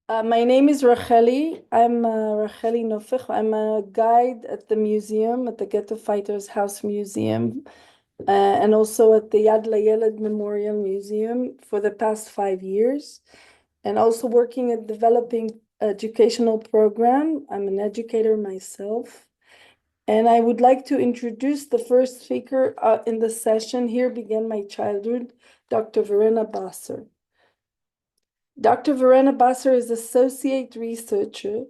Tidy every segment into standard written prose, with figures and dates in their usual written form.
My name is Racheli. I'm Racheli Nofich. I'm a guide at the museum, at the Ghetto Fighters House Museum, and also at the Yad LaYeled Memorial Museum for the past 5 years, and also working at developing educational program. I'm an educator myself. And I would like to introduce the first speaker in the session. Here began my childhood, Dr. Verena Basser. Dr. Verena Basser is Associate Researcher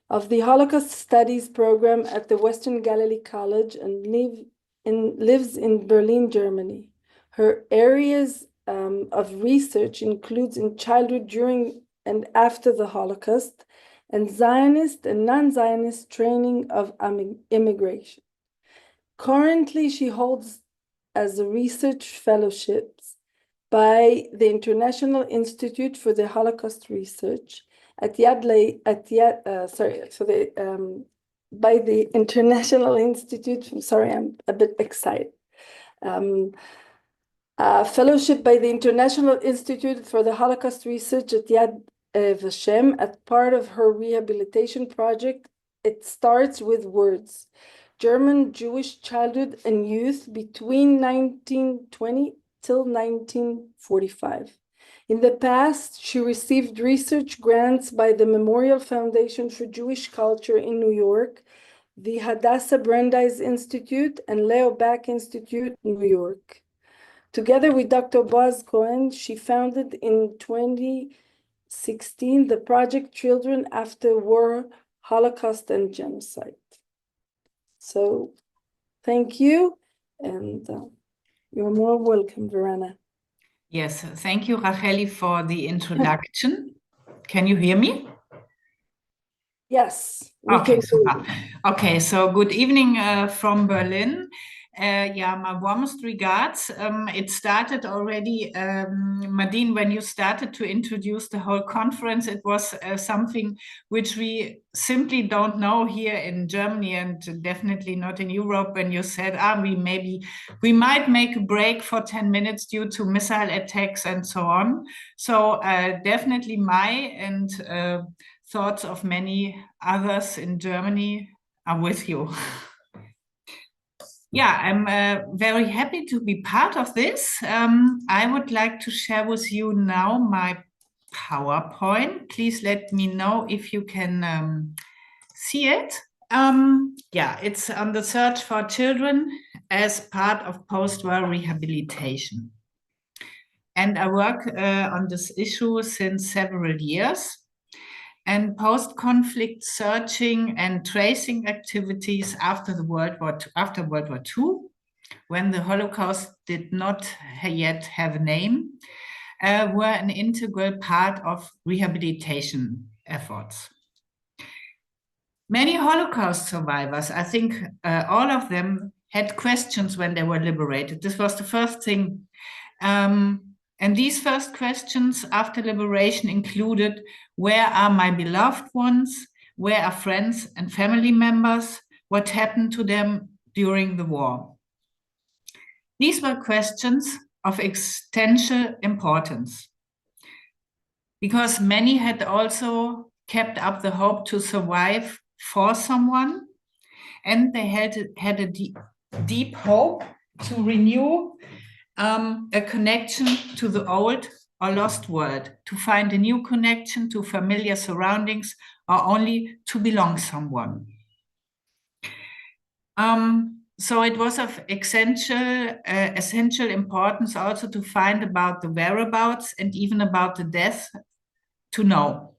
of the Holocaust Studies Program at the Western Galilee College and lives in Berlin, Germany. Her areas of research includes in childhood during and after the Holocaust and Zionist and non-Zionist training of immigration. Currently, she holds as a research fellowships by the International Institute for the Holocaust Research at by the International Institute. Sorry, I'm a bit excited. Fellowship by the International Institute for the Holocaust Research at Yad Vashem as part of her rehabilitation project. It starts with words. German Jewish childhood and youth between 1920 till 1945. In the past, she received research grants by the Memorial Foundation for Jewish Culture in New York, the Hadassah Brandeis Institute, and Leo Back Institute in New York. Together with Dr. Boaz Cohen, she founded in 2016 the project Children After War, Holocaust and Genocide. So thank you, and you're more welcome, Verena. Yes, thank you, Racheli, for the introduction. Can you hear me? Yes. Okay, super. Okay, so good evening from Berlin. Yeah, my warmest regards. It started already, Madine, when you started to introduce the whole conference, it was something which we simply don't know here in Germany and definitely not in Europe. When you said, we might make a break for 10 minutes due to missile attacks and so on. So definitely and thoughts of many others in Germany are with you. Yeah, I'm very happy to be part of this. I would like to share with you now my PowerPoint. Please let me know if you can see it. Yeah, it's on the search for children as part of post-war rehabilitation. And I work on this issue since several years. And post-conflict searching and tracing activities after World War II, when the Holocaust did not yet have a name, were an integral part of rehabilitation efforts. Many Holocaust survivors, I think all of them, had questions when they were liberated. This was the first thing. And these first questions after liberation included, where are my beloved ones? Where are friends and family members? What happened to them during the war? These were questions of existential importance, because many had also kept up the hope to survive for someone, and they had a deep hope to renew a connection to the old or lost world, to find a new connection to familiar surroundings, or only to belong someone. So it was of essential importance also to find about the whereabouts and even about the death to know.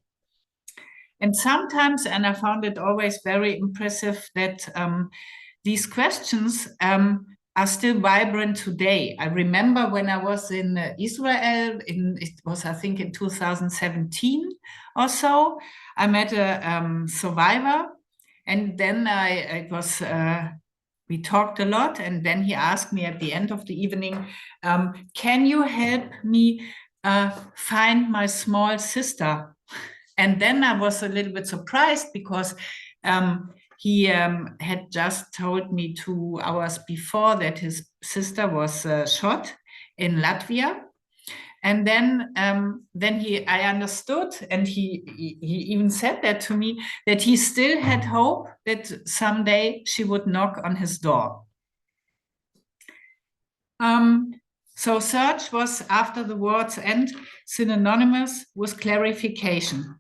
And sometimes, and I found it always very impressive that these questions are still vibrant today. I remember when I was in Israel, it was, I think, in 2017 or so, I met a survivor, and then we talked a lot, and then he asked me at the end of the evening, can you help me find my small sister? And then I was a little bit surprised, because he had just told me 2 hours before that his sister was shot in Latvia. And then I understood, and he even said that to me, that he still had hope that someday she would knock on his door. So search was, after the war's end, synonymous with clarification.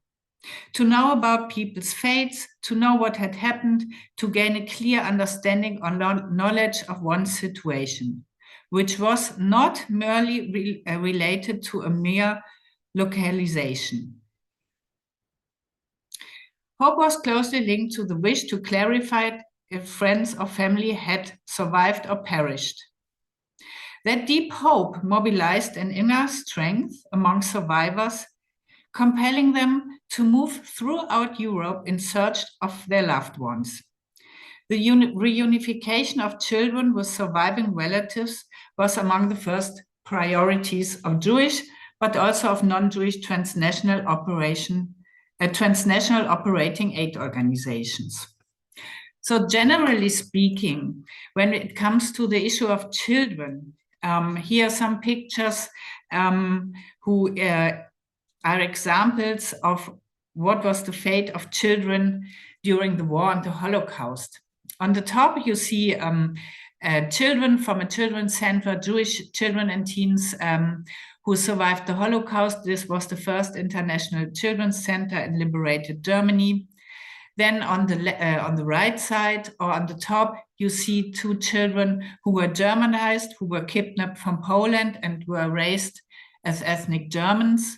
To know about people's fates, to know what had happened, to gain a clear understanding or knowledge of one's situation, which was not merely related to a mere localization. Hope was closely linked to the wish to clarify if friends or family had survived or perished. That deep hope mobilized an inner strength among survivors, compelling them to move throughout Europe in search of their loved ones. The reunification of children with surviving relatives was among the first priorities of Jewish, but also of non-Jewish transnational operating aid organizations. So generally speaking, when it comes to the issue of children, here are some pictures who are examples of what was the fate of children during the war and the Holocaust. On the top, you see children from a children's center, Jewish children and teens who survived the Holocaust. This was the first international children's center in liberated Germany. Then on the right side or on the top, you see two children who were Germanized, who were kidnapped from Poland and were raised as ethnic Germans.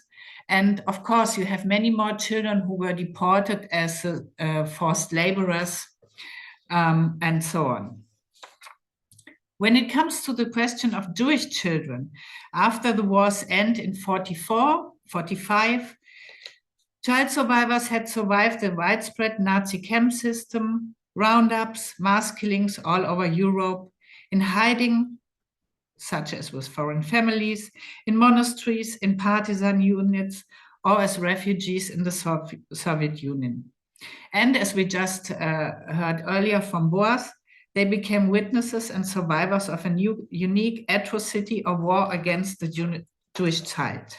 And of course, you have many more children who were deported as forced laborers and so on. When it comes to the question of Jewish children, after the war's end in 45, child survivors had survived the widespread Nazi camp system, roundups, mass killings all over Europe, in hiding, such as with foreign families, in monasteries, in partisan units, or as refugees in the Soviet Union. And as we just heard earlier from Boaz, they became witnesses and survivors of a new, unique atrocity of war against the Jewish child.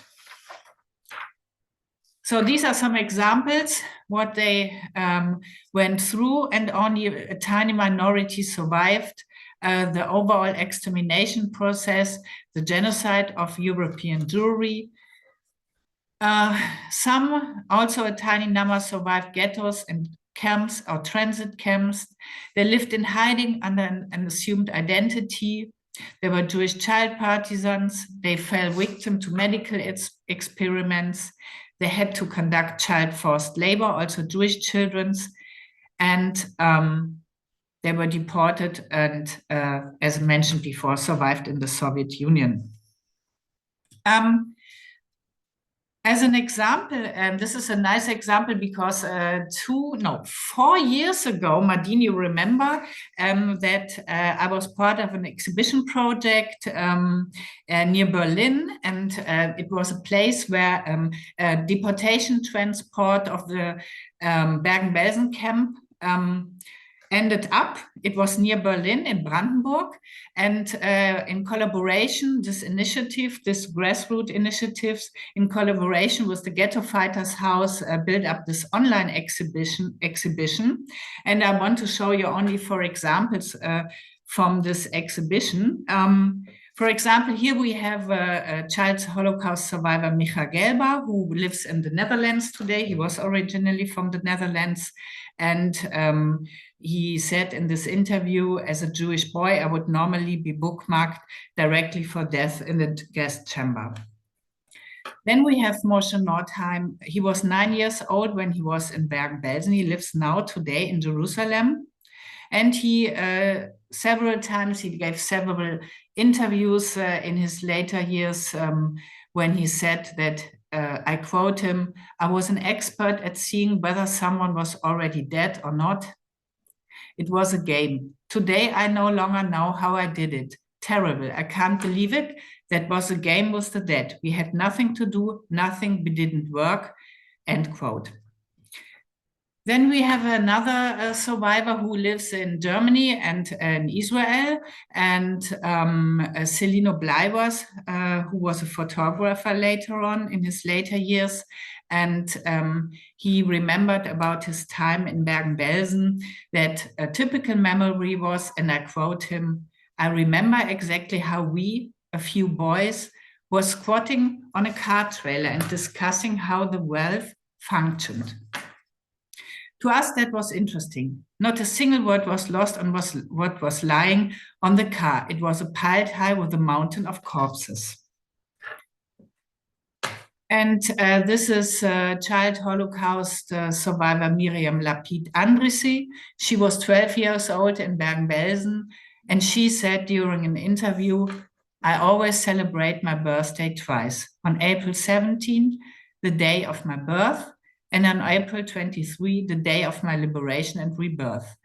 So these are some examples what they went through, and only a tiny minority survived the overall extermination process, the genocide of European Jewry. Some, also a tiny number, survived ghettos and camps or transit camps. They lived in hiding under an assumed identity. They were Jewish child partisans. They fell victim to medical experiments. They had to conduct child forced labor, also Jewish children's, and they were deported and, as mentioned before, survived in the Soviet Union. As an example, and this is a nice example because 4 years ago, Madine, you remember that I was part of an exhibition project near Berlin, and it was a place where deportation transport of the Bergen-Belsen camp ended up. It was near Berlin in Brandenburg, and in collaboration, this grassroots initiatives, in collaboration with the Ghetto Fighters House, built up this online exhibition. And I want to show you only 4 examples from this exhibition. For example, here we have a child Holocaust survivor, Micha Gelber, who lives in the Netherlands today. He was originally from the Netherlands. And he said in this interview, as a Jewish boy, I would normally be bookmarked directly for death in the gas chamber. Then we have Moshe Nordheim. He was 9 years old when he was in Bergen-Belsen. He lives now today in Jerusalem. And he several times, he gave several interviews in his later years when he said that, I quote him, I was an expert at seeing whether someone was already dead or not. It was a game. Today, I no longer know how I did it. Terrible. I can't believe it. That was a game with the dead. We had nothing to do, nothing, we didn't work, end quote. Then we have another survivor who lives in Germany and in Israel, and Celino Bleibers, who was a photographer later on in his later years. And he remembered about his time in Bergen-Belsen that a typical memory was, and I quote him, "I remember exactly how we, a few boys, were squatting on a car trailer and discussing how the valve functioned." To us, that was interesting. Not a single word was lost on what was lying on the car. It was piled high with a mountain of corpses. And this is child Holocaust survivor Miriam Lapid Andrisi. She was 12 years old in Bergen-Belsen, and she said during an interview, "I always celebrate my birthday twice, on April 17, the day of my birth, and on April 23, the day of my liberation and rebirth.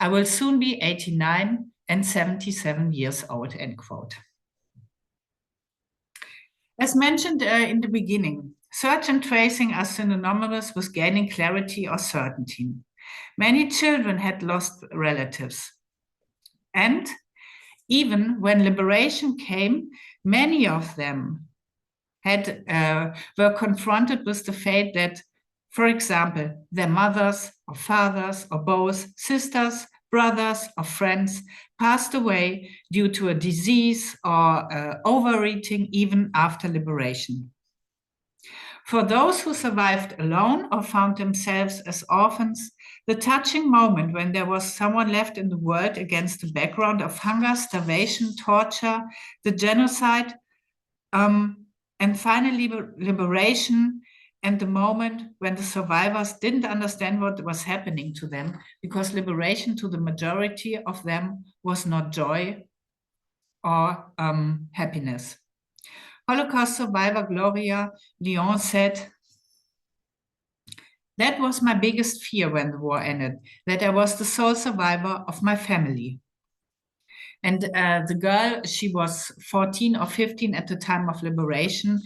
I will soon be 89 and 77 years old," end quote. As mentioned in the beginning, search and tracing are synonymous with gaining clarity or certainty. Many children had lost relatives. And even when liberation came, many of them were confronted with the fate that, for example, their mothers or fathers or both, sisters, brothers or friends passed away due to a disease or overeating even after liberation. For those who survived alone or found themselves as orphans, the touching moment when there was someone left in the world against the background of hunger, starvation, torture, the genocide, and finally liberation, and the moment when the survivors didn't understand what was happening to them, because liberation to the majority of them was not joy or happiness. Holocaust survivor Gloria Lyon said, "That was my biggest fear when the war ended, that I was the sole survivor of my family." And the girl, she was 14 or 15 at the time of liberation,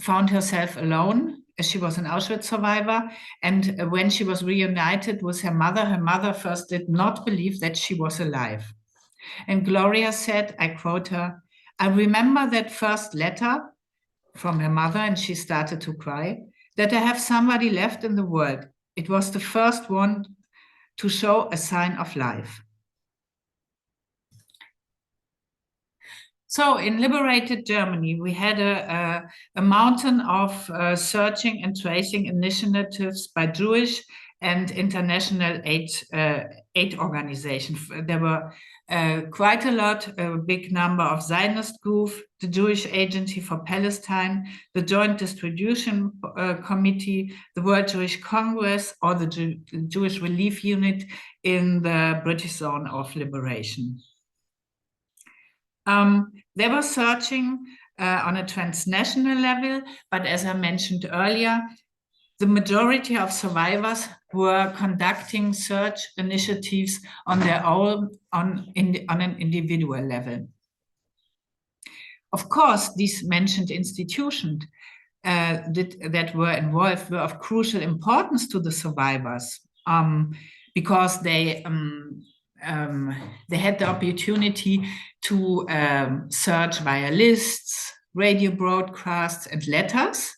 found herself alone. She was an Auschwitz survivor. And when she was reunited with her mother first did not believe that she was alive. And Gloria said, I quote her, "I remember that first letter from her mother," and she started to cry, "that I have somebody left in the world. It was the first one to show a sign of life." So in liberated Germany, we had a mountain of searching and tracing initiatives by Jewish and international aid organizations. There were quite a lot, a big number of Zionist groups, the Jewish Agency for Palestine, the Joint Distribution Committee, the World Jewish Congress, or the Jewish Relief Unit in the British Zone of Liberation. They were searching on a transnational level, but as I mentioned earlier, the majority of survivors were conducting search initiatives on their own on an individual level. Of course, these mentioned institutions that were involved were of crucial importance to the survivors because they had the opportunity to search via lists, radio broadcasts, and letters,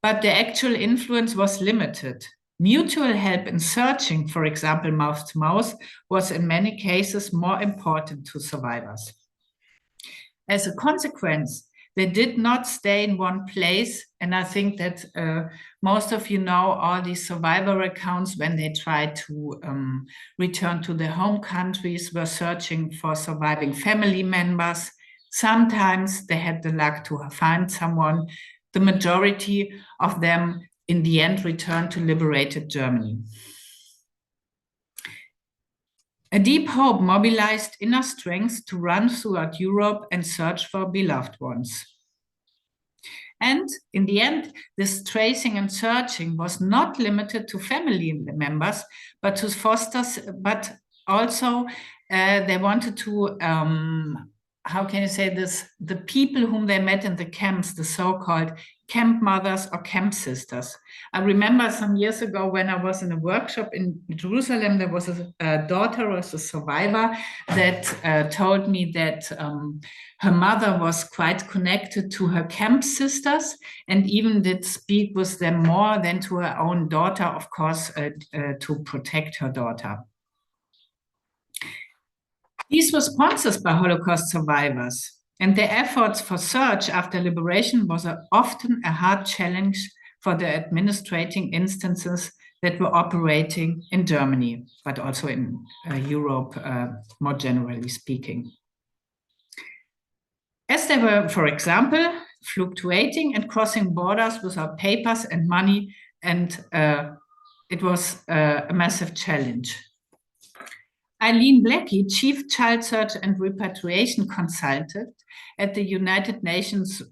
but the actual influence was limited. Mutual help in searching, for example, mouth to mouth, was in many cases more important to survivors. As a consequence, they did not stay in one place. And I think that most of you know all these survivor accounts when they tried to return to their home countries were searching for surviving family members. Sometimes they had the luck to find someone. The majority of them in the end returned to liberated Germany. A deep hope mobilized inner strength to run throughout Europe and search for beloved ones. And in the end, this tracing and searching was not limited to family members, but to fosters, but also they wanted to, how can you say this, the people whom they met in the camps, the so-called camp mothers, or camp sisters. I remember some years ago when I was in a workshop in Jerusalem, there was a daughter of a survivor that told me that her mother was quite connected to her camp sisters and even did speak with them more than to her own daughter, of course, to protect her daughter. These were sponsored by Holocaust survivors, and their efforts for search after liberation was often a hard challenge for the administrating instances that were operating in Germany, but also in Europe, more generally speaking. As they were, for example, fluctuating and crossing borders without papers and money, and it was a massive challenge. Eileen Blackie, Chief Child Search and Repatriation Consultant at the United Nations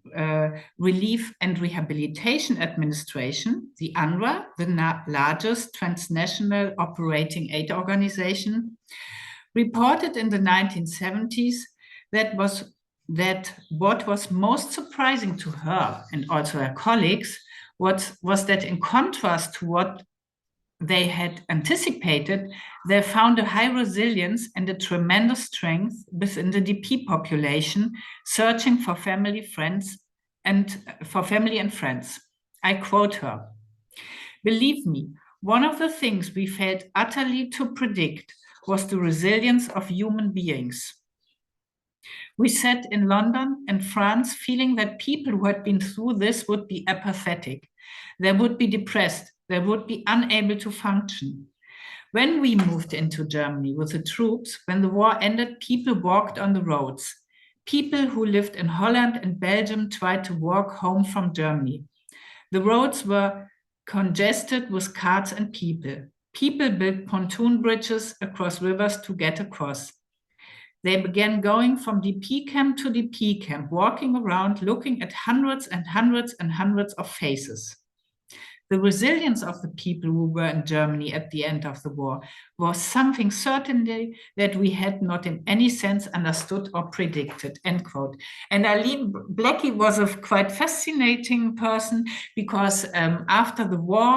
Relief and Rehabilitation Administration, the UNRWA, the largest transnational operating aid organization, reported in the 1970s that what was most surprising to her and also her colleagues was that in contrast to what they had anticipated, they found a high resilience and a tremendous strength within the DP population, searching for family and friends. I quote her, "Believe me, one of the things we failed utterly to predict was the resilience of human beings. We sat in London and France feeling that people who had been through this would be apathetic. They would be depressed. They would be unable to function. When we moved into Germany with the troops, when the war ended, people walked on the roads. People who lived in Holland and Belgium tried to walk home from Germany. The roads were congested with carts and people. People built pontoon bridges across rivers to get across. They began going from DP camp to DP camp, walking around, looking at hundreds and hundreds and hundreds of faces. The resilience of the people who were in Germany at the end of the war was something certainly that we had not in any sense understood or predicted," end quote. And Eileen Blackie was a quite fascinating person because after the war,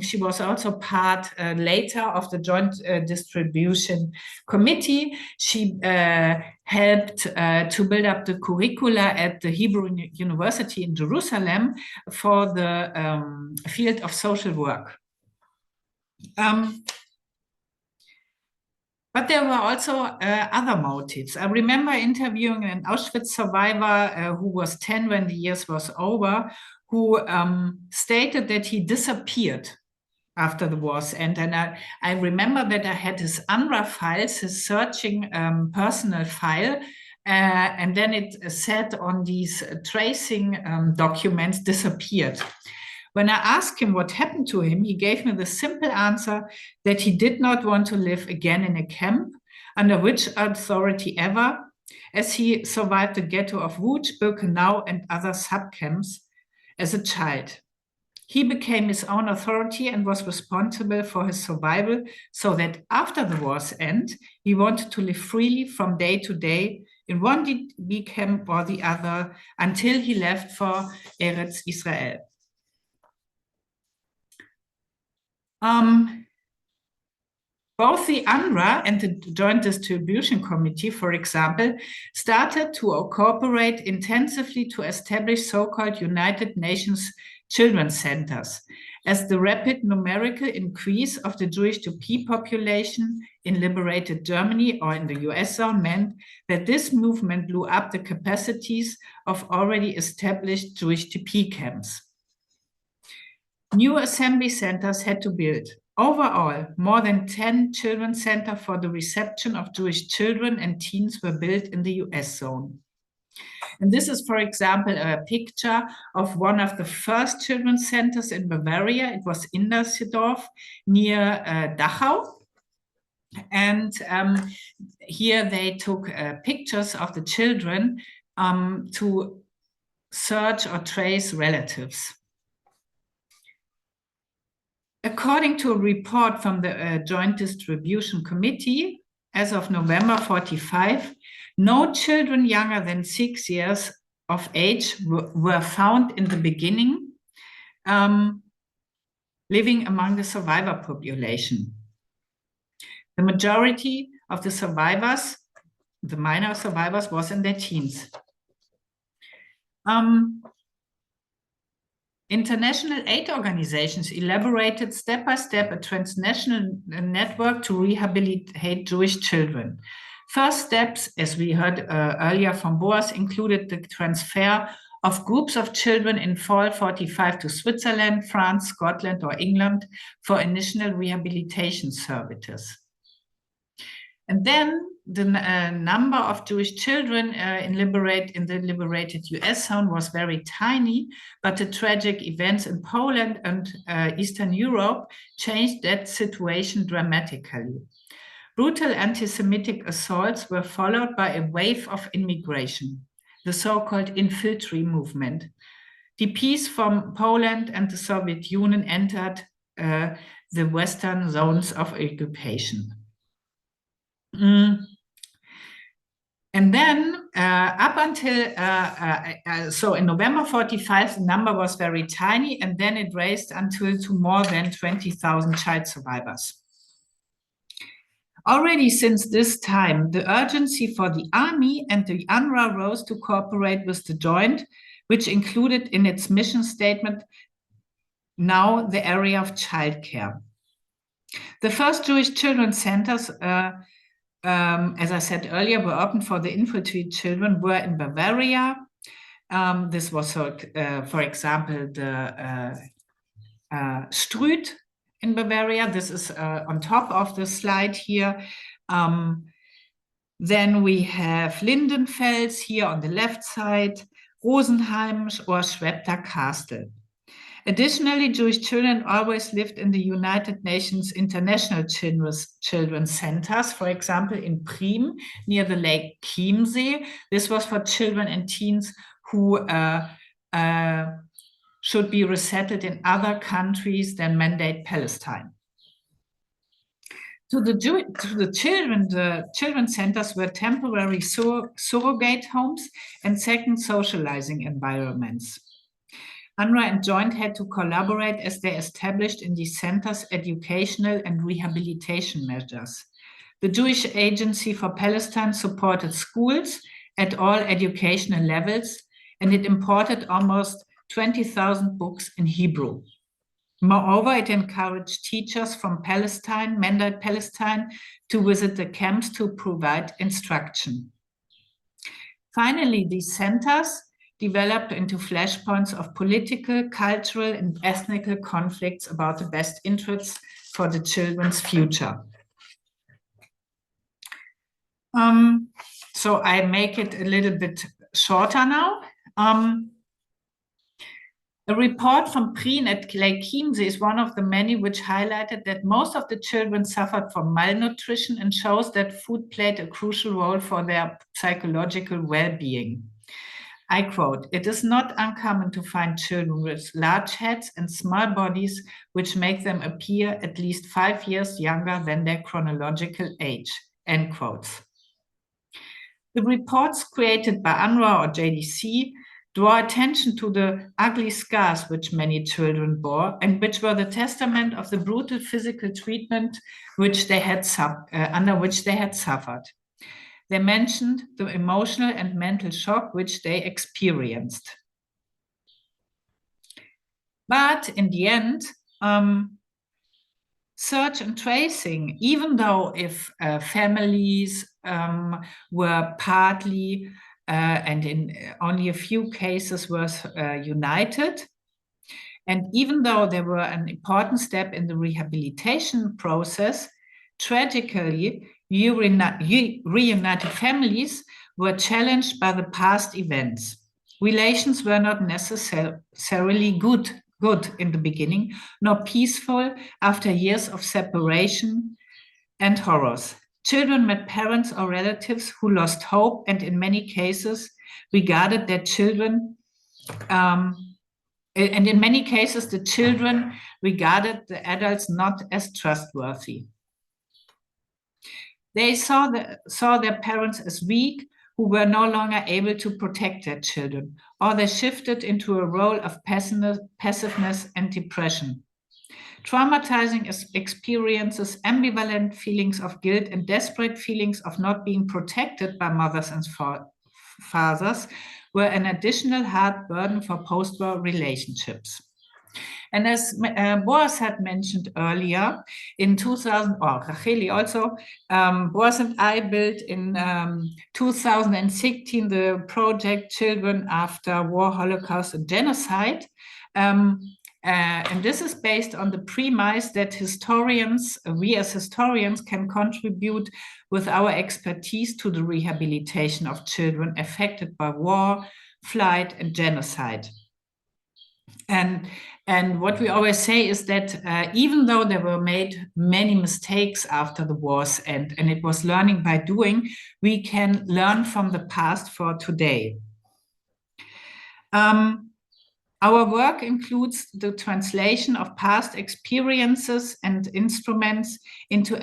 she was also part later of the Joint Distribution Committee. She helped to build up the curricula at the Hebrew University in Jerusalem for the field of social work. But there were also other motives. I remember interviewing an Auschwitz survivor who was 10 when the years was over, who stated that he disappeared after the war's end. And I remember that I had his UNRWA files, his searching personal file, and then it said on these tracing documents, disappeared. When I asked him what happened to him, he gave me the simple answer that he did not want to live again in a camp, under which authority ever, as he survived the ghetto of Łódź, Birkenau, and other subcamps as a child. He became his own authority and was responsible for his survival, so that after the war's end, he wanted to live freely from day to day in one DP camp or the other until he left for Eretz Israel. Both the UNRWA and the Joint Distribution Committee, for example, started to cooperate intensively to establish so-called United Nations Children's Centers, as the rapid numerical increase of the Jewish DP population in liberated Germany or in the US zone meant that this movement blew up the capacities of already established Jewish DP camps. New assembly centers had to build. Overall, more than 10 children's centers for the reception of Jewish children and teens were built in the US zone. And this is, for example, a picture of one of the first children's centers in Bavaria. It was Indersdorf near Dachau. And here they took pictures of the children to search or trace relatives. According to a report from the Joint Distribution Committee, as of November 45, no children younger than 6 years of age were found in the beginning living among the survivor population. The majority of the survivors, the minor survivors, was in their teens. International aid organizations elaborated step-by-step a transnational network to rehabilitate Jewish children. First steps, as we heard earlier from Boaz, included the transfer of groups of children in fall 45 to Switzerland, France, Scotland, or England for initial rehabilitation services. And then the number of Jewish children in the liberated US zone was very tiny, but the tragic events in Poland and Eastern Europe changed that situation dramatically. Brutal anti-Semitic assaults were followed by a wave of immigration, the so-called infiltree movement. DPs from Poland and the Soviet Union entered the western zones of occupation. And then up until, so in November 45, the number was very tiny, and then it raised until to more than 20,000 child survivors. Already since this time, the urgency for the army and the UNRWA rose to cooperate with the Joint, which included in its mission statement now the area of childcare. The first Jewish children's centers, as I said earlier, were open for the infiltrate children, were in Bavaria. This was, for example, the Strüt in Bavaria. This is on top of the slide here. Then we have Lindenfels here on the left side, Rosenheim or Schwebter Castle. Additionally, Jewish children always lived in the United Nations International Children's Centers, for example, in Prim, near the Lake Chiemsee. This was for children and teens who should be resettled in other countries than Mandate Palestine. To the children's centers were temporary surrogate homes and second socializing environments. UNRWA and Joint had to collaborate as they established in these centers educational and rehabilitation measures. The Jewish Agency for Palestine supported schools at all educational levels, and it imported almost 20,000 books in Hebrew. Moreover, it encouraged teachers from Palestine, Mandate Palestine, to visit the camps to provide instruction. Finally, these centers developed into flashpoints of political, cultural, and ethnic conflicts about the best interests for the children's future. So I make it a little bit shorter now. A report from Prien at Lake Chiemsee is one of the many which highlighted that most of the children suffered from malnutrition and shows that food played a crucial role for their psychological well-being. I quote, "It is not uncommon to find children with large heads and small bodies which make them appear at least 5 years younger than their chronological age," end quotes. The reports created by UNRWA or JDC draw attention to the ugly scars which many children bore and which were the testament of the brutal physical treatment which they had under which they had suffered. They mentioned the emotional and mental shock which they experienced. But in the end, search and tracing, even though if families were partly and in only a few cases was united, and even though they were an important step in the rehabilitation process, tragically, reunited families were challenged by the past events. Relations were not necessarily good in the beginning, nor peaceful after years of separation and horrors. Children met parents or relatives who lost hope and in many cases regarded their children, and in many cases the children regarded the adults not as trustworthy. They saw their parents as weak, who were no longer able to protect their children, or they shifted into a role of passiveness and depression. Traumatizing experiences, ambivalent feelings of guilt, and desperate feelings of not being protected by mothers and fathers were an additional hard burden for post-war relationships. And as Boaz had mentioned earlier, in 2000, or Racheli also, Boaz and I built in 2016 the project Children After War, Holocaust and Genocide. And this is based on the premise that historians, we as historians, can contribute with our expertise to the rehabilitation of children affected by war, flight, and genocide. And what we always say is that even though there were made many mistakes after the wars and it was learning by doing, we can learn from the past for today. Our work includes the translation of past experiences and instruments into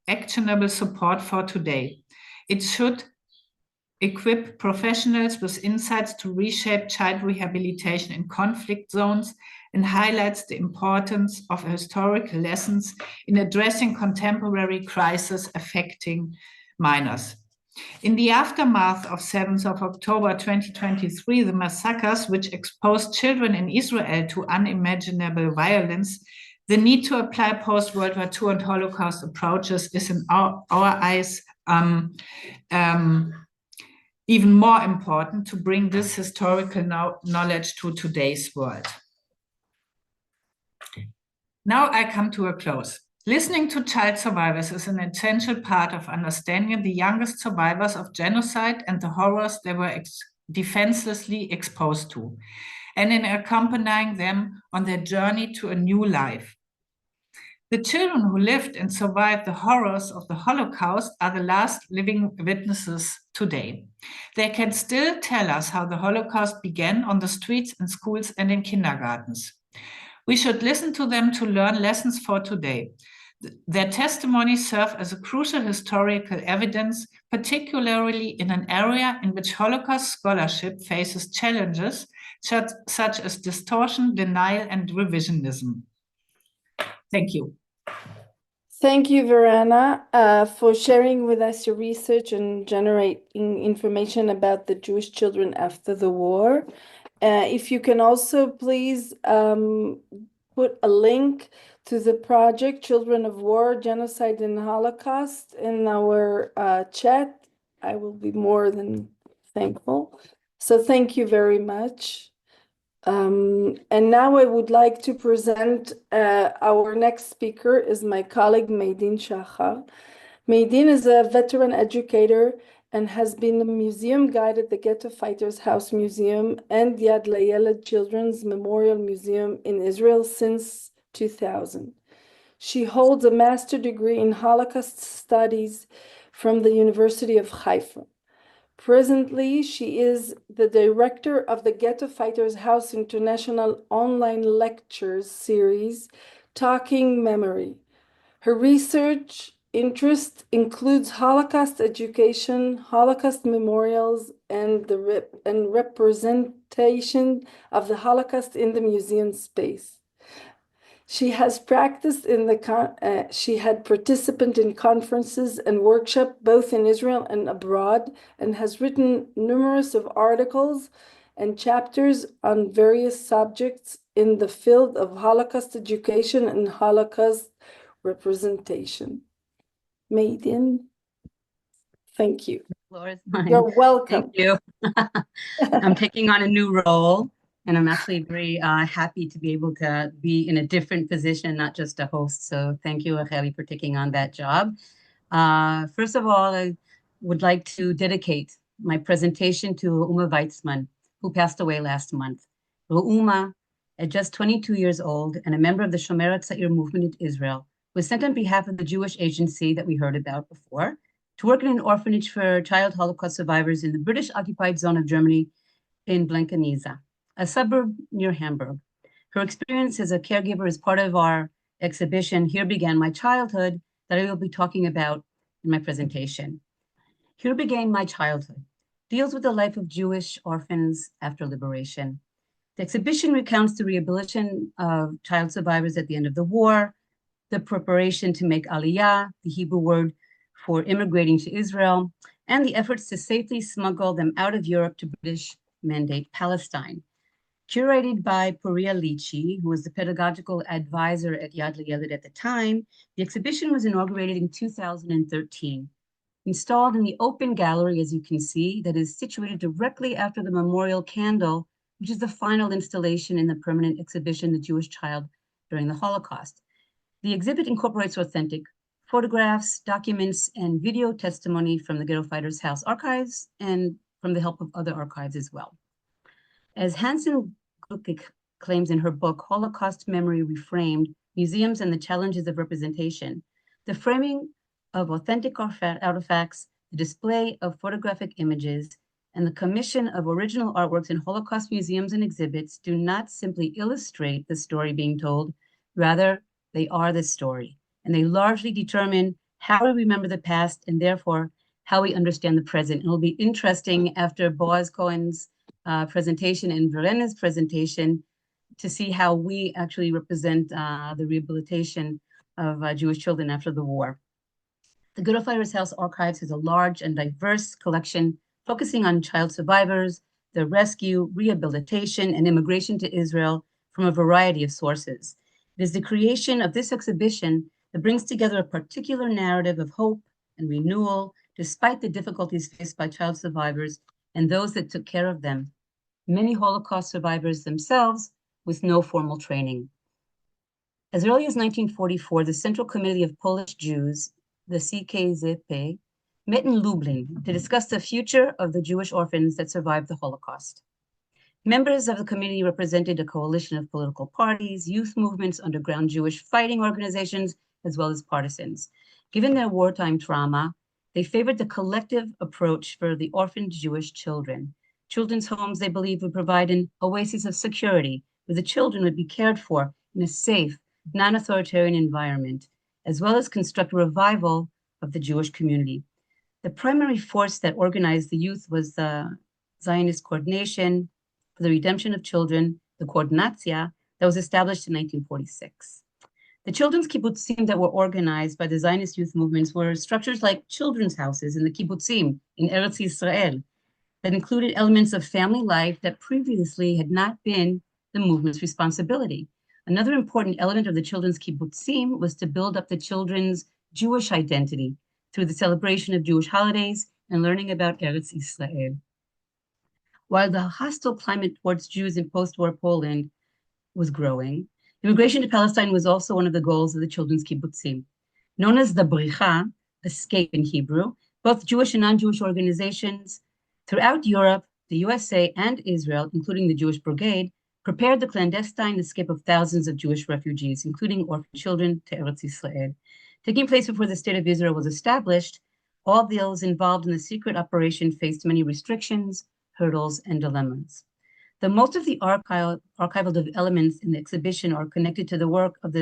actionable support for today. It should equip professionals with insights to reshape child rehabilitation in conflict zones and highlights the importance of historical lessons in addressing contemporary crises affecting minors. In the aftermath of 7th of October 2023, the massacres which exposed children in Israel to unimaginable violence, the need to apply post-World War II and Holocaust approaches is in our eyes even more important to bring this historical knowledge to today's world. Now I come to a close. Listening to child survivors is an essential part of understanding the youngest survivors of genocide and the horrors they were defenselessly exposed to, and in accompanying them on their journey to a new life. The children who lived and survived the horrors of the Holocaust are the last living witnesses today. They can still tell us how the Holocaust began on the streets, in schools, and in kindergartens. We should listen to them to learn lessons for today. Their testimonies serve as a crucial historical evidence, particularly in an area in which Holocaust scholarship faces challenges such as distortion, denial, and revisionism. Thank you. Thank you, Verena, for sharing with us your research and generating information about the Jewish children after the war. If you can also please put a link to the project Children of War, Genocide and Holocaust in our chat, I will be more than thankful. So thank you very much. And now I would like to present our next speaker is my colleague Meidin Shachar. Meidin is a veteran educator and has been a museum guide at the Ghetto Fighters House Museum and Yad LaYeled Children's Memorial Museum in Israel since 2000. She holds a master's degree in Holocaust Studies from the University of Haifa. Presently, she is the director of the Ghetto Fighters House International online lectures series, Talking Memory. Her research interest includes Holocaust education, Holocaust memorials, and the representation of the Holocaust in the museum space. She has practiced she had participant in conferences and workshops both in Israel and abroad, and has written numerous of articles and chapters on various subjects in the field of Holocaust education and Holocaust representation. Meidin, thank you. The floor is mine. You're welcome. Thank you. I'm taking on a new role, and I'm actually very happy to be able to be in a different position, not just a host. So thank you, Racheli, for taking on that job. First of all, I would like to dedicate my presentation to Uma Weitzman, who passed away last month. Uma, at just 22 years old and a member of the Shomer HaTzair movement in Israel, was sent on behalf of the Jewish agency that we heard about before to work in an orphanage for child Holocaust survivors in the British-occupied zone of Germany in Blankenese, a suburb near Hamburg. Her experience as a caregiver as part of our exhibition, Here Began My Childhood, that I will be talking about in my presentation. Here Began My Childhood deals with the life of Jewish orphans after liberation. The exhibition recounts the rehabilitation of child survivors at the end of the war, the preparation to make Aliyah, the Hebrew word for immigrating to Israel, and the efforts to safely smuggle them out of Europe to British Mandate Palestine. Curated by Poria Lichi, who was the pedagogical advisor at Yad LaYeled at the time, the exhibition was inaugurated in 2013. Installed in the open gallery, as you can see, that is situated directly after the memorial candle, which is the final installation in the permanent exhibition, The Jewish Child During the Holocaust. The exhibit incorporates authentic photographs, documents, and video testimony from the Ghetto Fighters House archives and from the help of other archives as well. As Hansen Gluck claims in her book, Holocaust Memory Reframed, Museums and the Challenges of Representation, the framing of authentic artifacts, the display of photographic images, and the commission of original artworks in Holocaust museums and exhibits do not simply illustrate the story being told, rather they are the story, and they largely determine how we remember the past and therefore how we understand the present. It will be interesting after Boaz Cohen's presentation and Verena's presentation to see how we actually represent the rehabilitation of Jewish children after the war. The Ghetto Fighters House Archives has a large and diverse collection focusing on child survivors, their rescue, rehabilitation, and immigration to Israel from a variety of sources. It is the creation of this exhibition that brings together a particular narrative of hope and renewal, despite the difficulties faced by child survivors and those that took care of them, many Holocaust survivors themselves with no formal training. As early as 1944, the Central Committee of Polish Jews, the CKZP, met in Lublin to discuss the future of the Jewish orphans that survived the Holocaust. Members of the committee represented a coalition of political parties, youth movements, underground Jewish fighting organizations, as well as partisans. Given their wartime trauma, they favored the collective approach for the orphaned Jewish children. Children's homes, they believe, would provide an oasis of security where the children would be cared for in a safe, non-authoritarian environment, as well as construct a revival of the Jewish community. The primary force that organized the youth was the Zionist Coordination for the Redemption of Children, the Koordinatia, that was established in 1946. The children's kibbutzim that were organized by the Zionist youth movements were structures like children's houses in the kibbutzim in Eretz Yisrael that included elements of family life that previously had not been the movement's responsibility. Another important element of the children's kibbutzim was to build up the children's Jewish identity through the celebration of Jewish holidays and learning about Eretz Yisrael. While the hostile climate towards Jews in post-war Poland was growing, immigration to Palestine was also one of the goals of the children's kibbutzim. Known as the Bricha, escape in Hebrew, both Jewish and non-Jewish organizations throughout Europe, the USA, and Israel, including the Jewish Brigade, prepared the clandestine escape of thousands of Jewish refugees, including orphan children, to Eretz Yisrael. Taking place before the State of Israel was established, all those involved in the secret operation faced many restrictions, hurdles, and dilemmas. Though most of the archival elements in the exhibition are connected to the work of the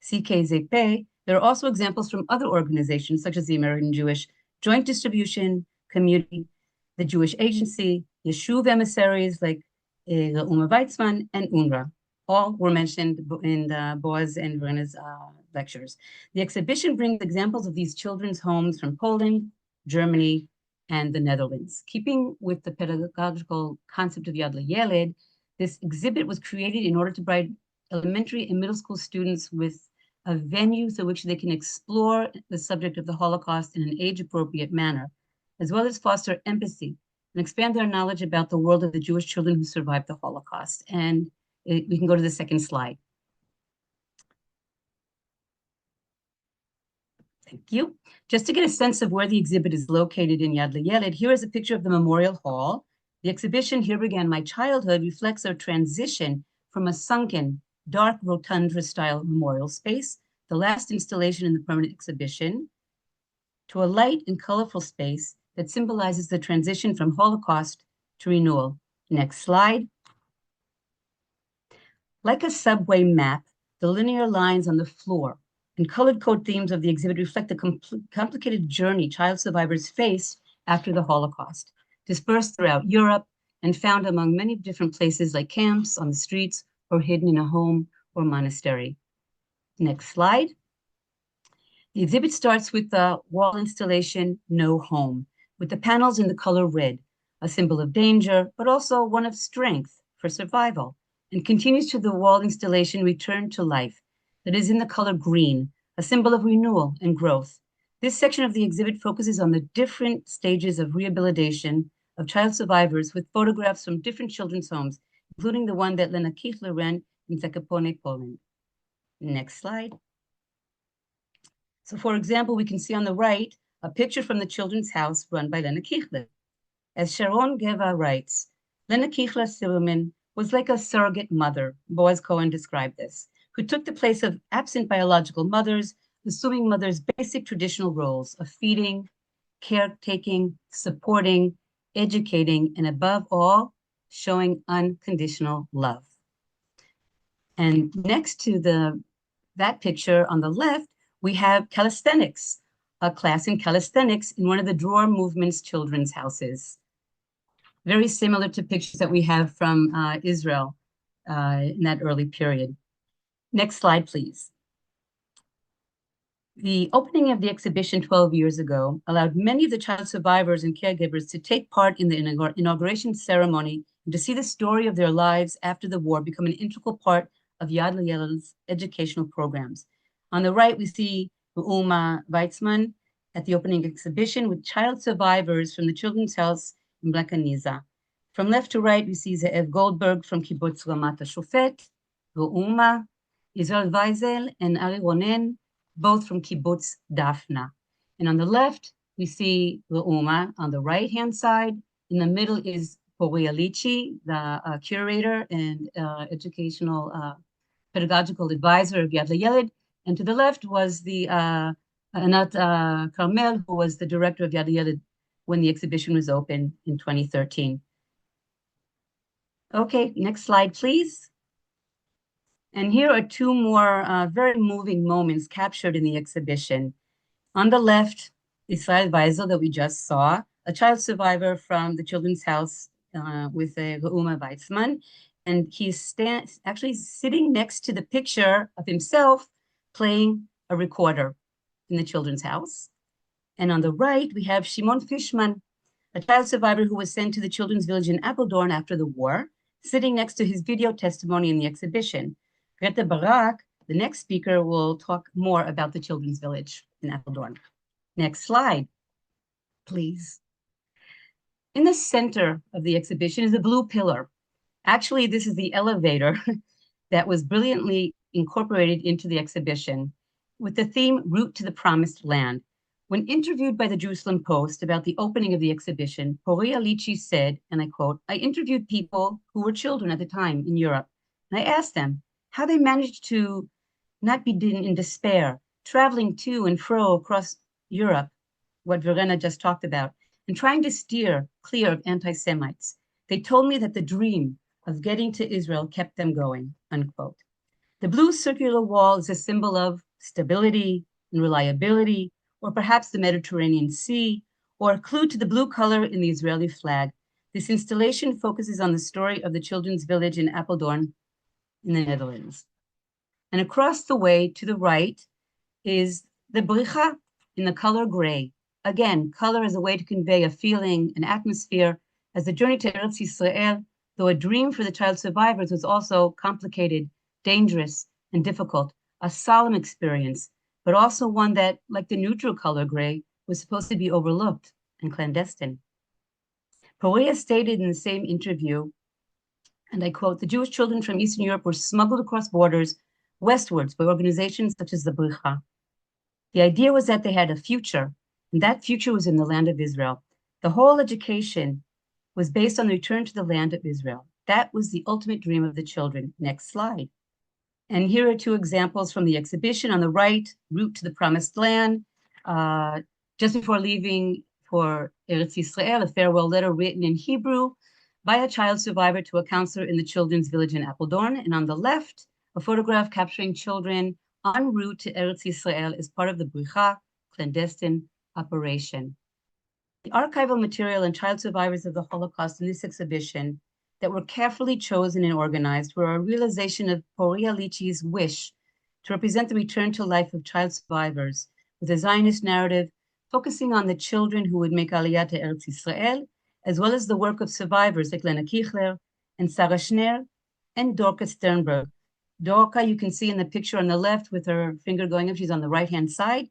CKZP, there are also examples from other organizations such as the American Jewish Joint Distribution Community, the Jewish Agency, Yeshuv emissaries like Uma Weizmann, and UNRWA. All were mentioned in Boaz and Verena's lectures. The exhibition brings examples of these children's homes from Poland, Germany, and the Netherlands. Keeping with the pedagogical concept of Yad LaYeled, this exhibit was created in order to provide elementary and middle school students with a venue through which they can explore the subject of the Holocaust in an age-appropriate manner, as well as foster empathy and expand their knowledge about the world of the Jewish children who survived the Holocaust. And we can go to the second slide. Thank you. Just to get a sense of where the exhibit is located in Yad LaYeled, here is a picture of the Memorial Hall. The exhibition, Here Began My Childhood, reflects our transition from a sunken, dark rotundra-style memorial space, the last installation in the permanent exhibition, to a light and colorful space that symbolizes the transition from Holocaust to renewal. Next slide. Like a subway map, the linear lines on the floor and colored code themes of the exhibit reflect the complicated journey child survivors faced after the Holocaust, dispersed throughout Europe and found among many different places like camps, on the streets, or hidden in a home or monastery. Next slide. The exhibit starts with the wall installation, No Home, with the panels in the color red, a symbol of danger, but also one of strength for survival, and continues to the wall installation, Return to Life, that is in the color green, a symbol of renewal and growth. This section of the exhibit focuses on the different stages of rehabilitation of child survivors with photographs from different children's homes, including the one that Lena Kichler ran in Zakopane, Poland. Next slide. So for example, we can see on the right, a picture from the children's house run by Lena Kichler. As Sharon Geva writes, Lena Kichler Silverman was like a surrogate mother, Boaz Cohen described this, who took the place of absent biological mothers, assuming mothers' basic traditional roles of feeding, caretaking, supporting, educating, and above all, showing unconditional love. And next to that picture on the left, we have calisthenics, a class in calisthenics in one of the Dror Movement's children's houses. Very similar to pictures that we have from Israel in that early period. Next slide, please. The opening of the exhibition 12 years ago allowed many of the child survivors and caregivers to take part in the inauguration ceremony and to see the story of their lives after the war become an integral part of Yad LaYeled's educational programs. On the right, we see Uma Weizmann at the opening exhibition with child survivors from the Children's House in Blakaniza. From left to right, we see Ze'ev Goldberg from Kibbutz Ramat HaShofet, Uma, Israel Weisel, and Ari Ronen, both from Kibbutz Dafna. And on the left, we see Uma on the right-hand side. In the middle is Poria Lichi, the curator and educational pedagogical advisor of Yad LaYeled. And to the left was the Anat Carmel, who was the director of Yad LaYeled when the exhibition was open in 2013. Okay, next slide, please. And here are two more very moving moments captured in the exhibition. On the left, Israel Weisel that we just saw, a child survivor from the Children's House with Uma Weizmann. And he's actually sitting next to the picture of himself playing a recorder in the Children's House. And on the right, we have Shimon Fishman, a child survivor who was sent to the children's village in Apeldoorn after the war, sitting next to his video testimony in the exhibition. Greta Barak, the next speaker, will talk more about the children's village in Apeldoorn. Next slide, please. In the center of the exhibition is a blue pillar. Actually, this is the elevator that was brilliantly incorporated into the exhibition with the theme Route to the Promised Land. When interviewed by the Jerusalem Post about the opening of the exhibition, Poria Lichi said, and I quote, "I interviewed people who were children at the time in Europe, and I asked them how they managed to not be in despair, traveling to and fro across Europe, what Verena just talked about, and trying to steer clear of anti-Semites. They told me that the dream of getting to Israel kept them going," unquote. The blue circular wall is a symbol of stability and reliability, or perhaps the Mediterranean Sea, or a clue to the blue color in the Israeli flag. This installation focuses on the story of the children's village in Apeldoorn in the Netherlands. And across the way to the right is the bricha in the color gray. Again, color is a way to convey a feeling, an atmosphere, as the journey to Eretz Yisrael, though a dream for the child survivors, was also complicated, dangerous, and difficult, a solemn experience, but also one that, like the neutral color gray, was supposed to be overlooked and clandestine. Poria stated in the same interview, and I quote, "The Jewish children from Eastern Europe were smuggled across borders westwards by organizations such as the Bricha. The idea was that they had a future, and that future was in the land of Israel. The whole education was based on the return to the land of Israel. That was the ultimate dream of the children." Next slide. And here are two examples from the exhibition. On the right, Route to the Promised Land. Just before leaving for Eretz Yisrael, a farewell letter written in Hebrew by a child survivor to a counselor in the children's village in Apeldoorn. And on the left, a photograph capturing children en route to Eretz Yisrael as part of the Bricha clandestine operation. The archival material and child survivors of the Holocaust in this exhibition that were carefully chosen and organized were a realization of Poria Lichi's wish to represent the return to life of child survivors with a Zionist narrative focusing on the children who would make Aliyah to Eretz Yisrael, as well as the work of survivors like Lena Kichler and Sarah Schneer and Dorka Sternberg. Dorka, you can see in the picture on the left with her finger going up, she's on the right-hand side.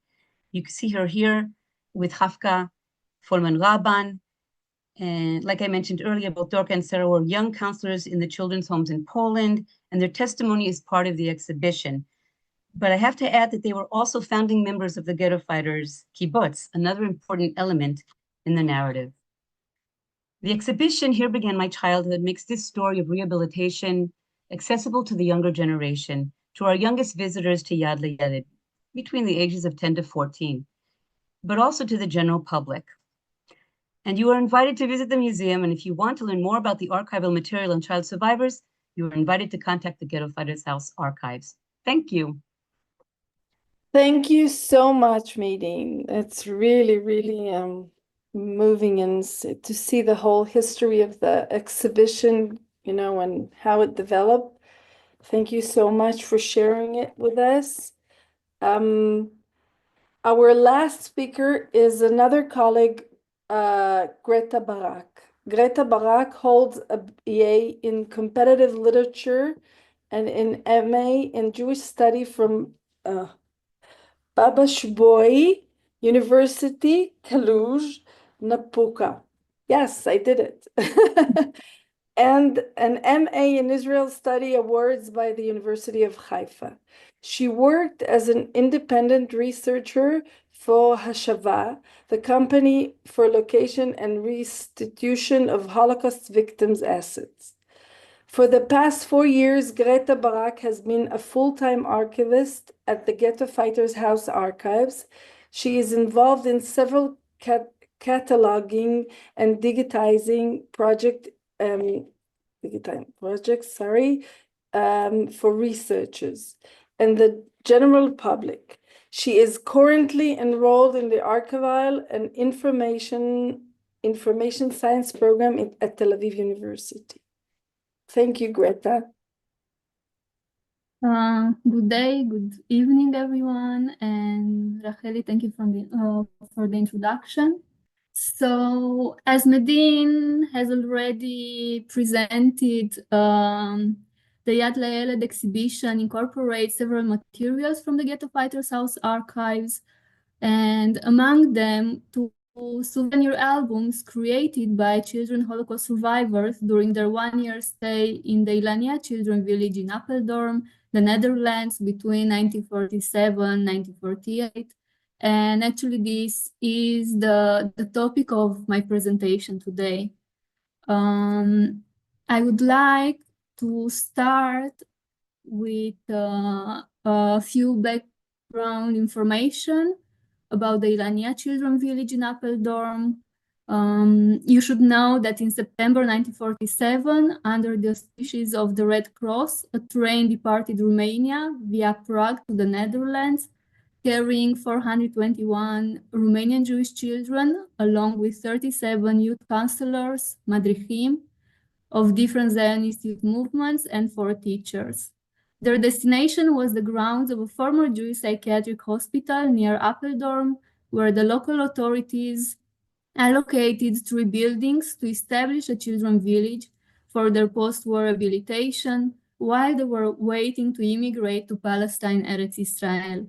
You can see her here with Hafka Folman-Raban. And like I mentioned earlier, both Dorka and Sarah were young counselors in the children's homes in Poland, and their testimony is part of the exhibition. But I have to add that they were also founding members of the Ghetto Fighters Kibbutz, another important element in the narrative. The exhibition, Here Began My Childhood, makes this story of rehabilitation accessible to the younger generation, to our youngest visitors to Yad LaYeled, between the ages of 10 to 14, but also to the general public. And you are invited to visit the museum, and if you want to learn more about the archival material and child survivors, you are invited to contact the Ghetto Fighters House archives. Thank you. Thank you so much, Meideen. It's really, really moving and to see the whole history of the exhibition, you know, and how it developed. Thank you so much for sharing it with us. Our last speaker is another colleague, Greta Barak. Greta Barak holds a BA in competitive literature and an MA in Jewish study from Baba Shboi University, Cluj, Napuka. Yes, I did it. And an MA in Israel Study Awards by the University of Haifa. She worked as an independent researcher for Hashava, the company for location and restitution of Holocaust victims' assets. For the past 4 years, Greta Barak has been a full-time archivist at the Ghetto Fighters House archives. She is involved in several cataloging and digitizing projects for researchers and the general public. She is currently enrolled in the archival and information science program at Tel Aviv University. Thank you, Greta. Good day, good evening, everyone. And Racheli, thank you for the introduction. So, as Meideen has already presented, the Yad LaYeled exhibition incorporates several materials from the Ghetto Fighters House archives, and among them, two souvenir albums created by children Holocaust survivors during their 1-year stay in the Ilania Children Village in Apeldoorn, the Netherlands, between 1947 and 1948. And actually, this is the topic of my presentation today. I would like to start with a few background information about the Ilania Children Village in Apeldoorn. You should know that in September 1947, under the auspices of the Red Cross, a train departed Romania via Prague to the Netherlands, carrying 421 Romanian Jewish children, along with 37 youth counselors, madrichim, of different Zionist youth movements, and 4 teachers. Their destination was the grounds of a former Jewish psychiatric hospital near Apeldoorn, where the local authorities allocated 3 buildings to establish a children's village for their post-war rehabilitation, while they were waiting to immigrate to Palestine, Eretz Israel.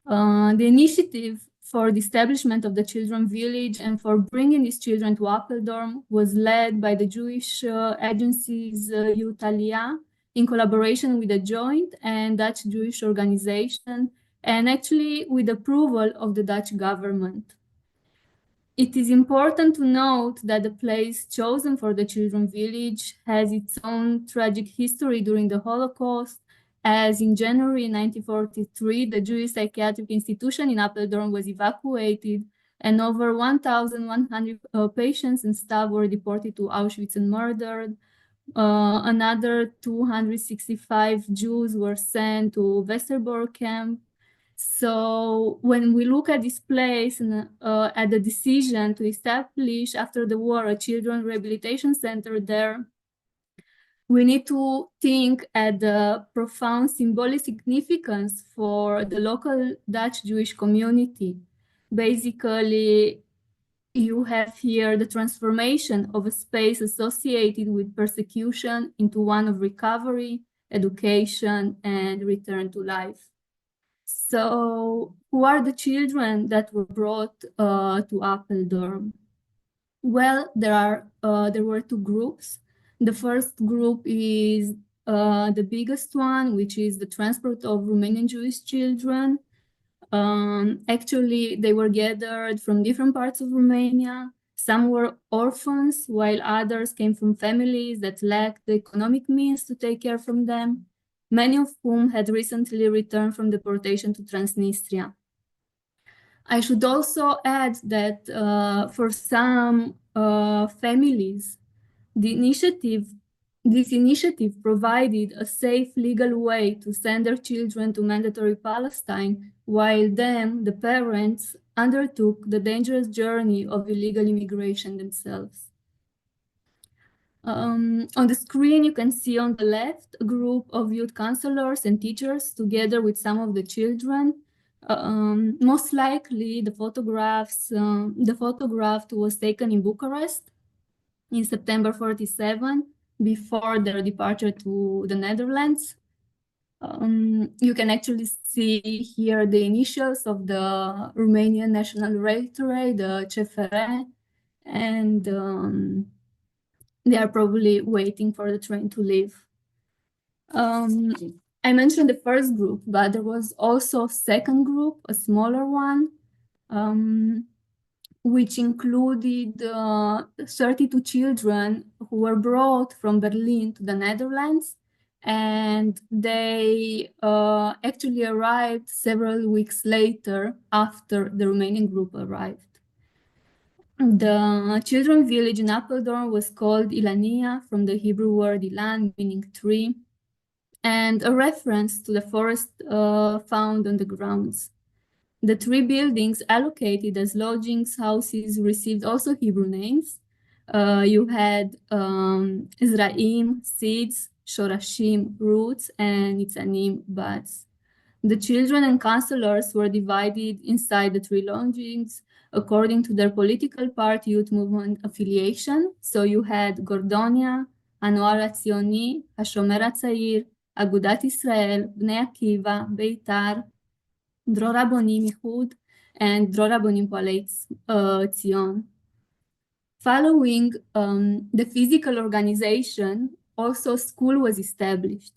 The initiative for the establishment of the children's village and for bringing these children to Apeldoorn was led by the Jewish agencies Youth Aliyah, in collaboration with the Joint and Dutch Jewish organization, and actually with approval of the Dutch government. It is important to note that the place chosen for the children's village has its own tragic history during the Holocaust, as in January 1943, the Jewish psychiatric institution in Apeldoorn was evacuated, and over 1,100 patients and staff were deported to Auschwitz and murdered, Another 265 Jews were sent to Westerbork camp. So when we look at this place and at the decision to establish after the war a children rehabilitation center there, we need to think at the profound symbolic significance for the local Dutch Jewish community. Basically, you have here the transformation of a space associated with persecution into one of recovery, education, and return to life. So, who are the children that were brought to Apeldoorn? Well, there were two groups. The first group is the biggest one, which is the transport of Romanian Jewish children. Actually, they were gathered from different parts of Romania. Some were orphans, while others came from families that lacked the economic means to take care of them, many of whom had recently returned from deportation to Transnistria. I should also add that for some families, this initiative provided a safe legal way to send their children to mandatory Palestine, while them, the parents, undertook the dangerous journey of illegal immigration themselves. On the screen, you can see on the left a group of youth counselors and teachers together with some of the children. Most likely, the photograph was taken in Bucharest in September 47, before their departure to the Netherlands. You can actually see here the initials of the Romanian National Railway, the CFR, and they are probably waiting for the train to leave. I mentioned the first group, but there was also a second group, a smaller one, which included 32 children who were brought from Berlin to the Netherlands, and they actually arrived several weeks later after the Romanian group arrived. The children's village in Apeldoorn was called Ilania, from the Hebrew word ilan, meaning tree, and a reference to the forest found on the grounds. The three buildings allocated as lodgings houses received also Hebrew names. You had Zraim, seeds, Shorashim, roots, and Nitzanim, buds. The children and counselors were divided inside the three lodgings according to their political party youth movement affiliation. So you had Gordonia, Anoar Hatzioni, Hashomer Hatzair, Agudat Israel, Bnei Akiva, Beitar, Dror Rabbonim Ichud, and Dror Rabbonim Poalei Tzion. Following the physical organization, also school was established.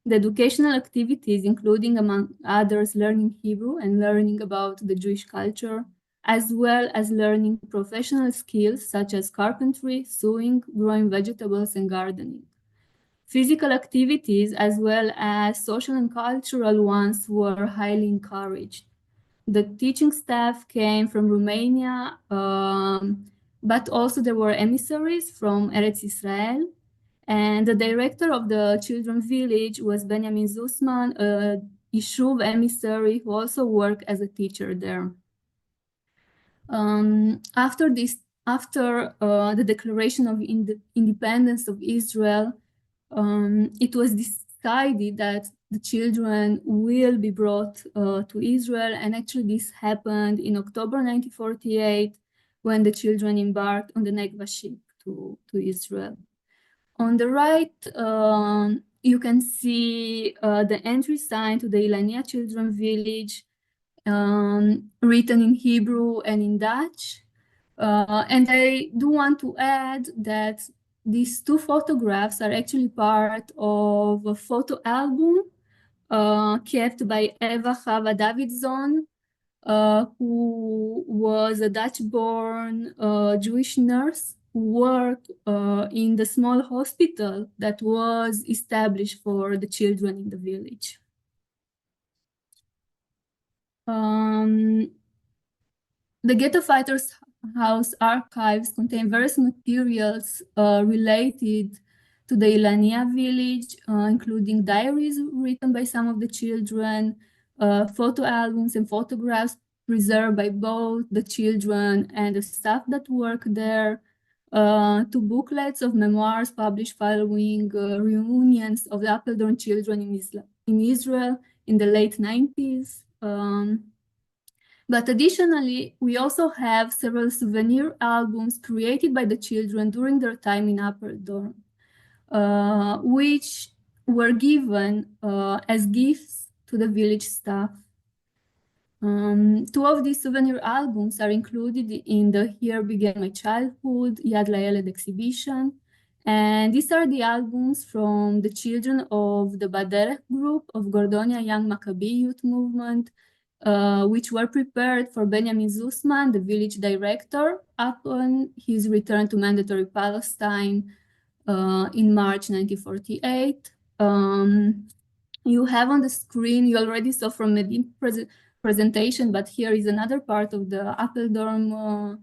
The educational activities, including among others learning Hebrew and learning about the Jewish culture, as well as learning professional skills such as carpentry, sewing, growing vegetables, and gardening. Physical activities, as well as social and cultural ones, were highly encouraged. The teaching staff came from Romania, but also there were emissaries from Eretz Israel. And the director of the children's village was Benjamin Zussman, a Yishuv emissary who also worked as a teacher there. After the declaration of independence of Israel, it was decided that the children will be brought to Israel, and actually this happened in October 1948 when the children embarked on the Negva ship to Israel. On the right, you can see the entry sign to the Ilania Children's Village, written in Hebrew and in Dutch. And I do want to add that these two photographs are actually part of a photo album kept by Eva Chava Davidson, who was a Dutch-born Jewish nurse who worked in the small hospital that was established for the children in the village. The Ghetto Fighters House archives contain various materials related to the Ilania village, including diaries written by some of the children, photo albums and photographs preserved by both the children and the staff that work there, to booklets of memoirs published following reunions of the Apeldoorn children in Israel in the late 90s. But additionally, we also have several souvenir albums created by the children during their time in Apeldoorn, which were given as gifts to the village staff. Two of these souvenir albums are included in the Here Began My Childhood Yad LaYeled exhibition. And these are the albums from the children of the Baderech group of Gordonia Young Maccabi Youth Movement, which were prepared for Benjamin Zussman, the village director, upon his return to mandatory Palestine in March 1948. You have on the screen, you already saw from Medim's presentation, but here is another part of the Apeldoorn